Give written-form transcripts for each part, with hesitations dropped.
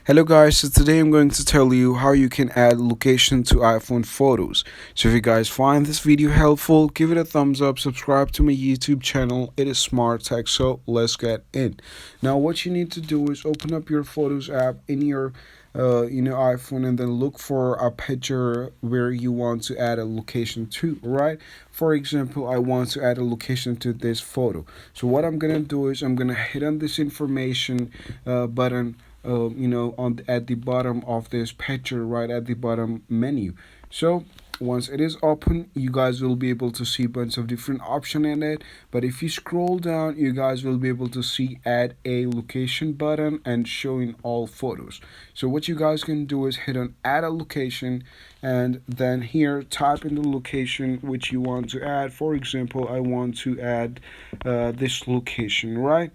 Hello guys, so today I'm going to tell you how you can add location to iPhone photos. So if you guys find this video helpful, give it a thumbs up, subscribe to my YouTube channel. It is Smart Tech, so let's get in. Now what you need to do is open up your Photos app in your iPhone, and then look for a picture where you want to add a location to, right? For example, I want to add a location to this photo. So what I'm gonna do is I'm gonna hit on this information button, on at the bottom of this picture, right at the bottom menu. So once it is open, you guys will be able to see a bunch of different options in it. But if you scroll down, you guys will be able to see add a location button and showing all photos. So what you guys can do is hit on add a location, and then here type in the location which you want to add. For example, I want to add this location, right?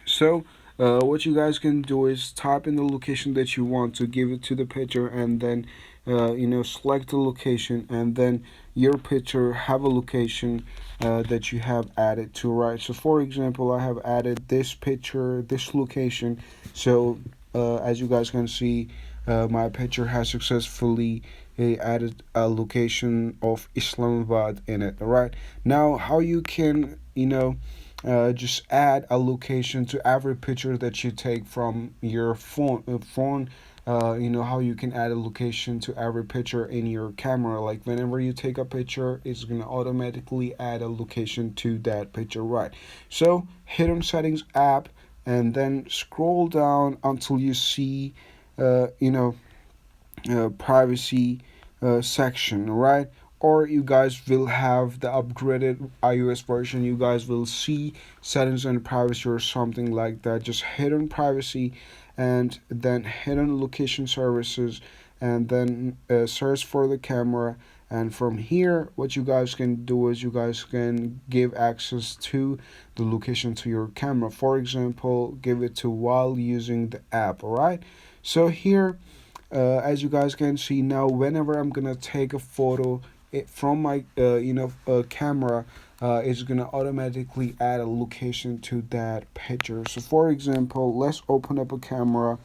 So what you guys can do is type in the location that you want to give it to the picture, and then select the location, and then your picture have a location that you have added to, right? So for example, I have added this picture, this location. So as you guys can see, my picture has successfully added a location of Islamabad in it. All right, now how you can just add a location to every picture that you take from your phone. How you can add a location to every picture in your camera. Like whenever you take a picture, it's gonna automatically add a location to that picture, right? So hit on Settings app, and then scroll down until you see, privacy section, right? Or you guys will have the upgraded iOS version. You guys will see settings and privacy or something like that. Just hit on privacy, and then hit on location services, and then search for the camera. And from here, what you guys can do is you guys can give access to the location to your camera. For example, give it to while using the app. All right, so here, as you guys can see now, whenever I'm gonna take a photo from my camera, it's gonna automatically add a location to that picture. So for example, let's open up a camera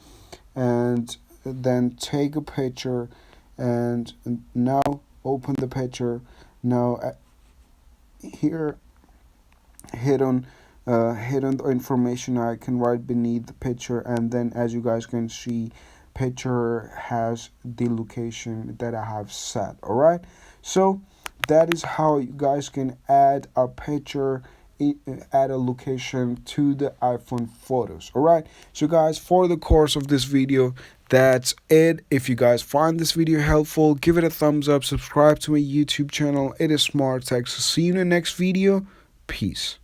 and then take a picture, and now open the picture. Now here, hit on the information icon right beneath the picture, and then as you guys can see, picture has the location that I have set. All right, so that is how you guys can add a picture, add a location to the iPhone photos. All right, so guys, for the course of this video, that's it. If you guys find this video helpful, give it a thumbs up, subscribe to my YouTube channel. It is Smart Tech. So see you in the next video. Peace.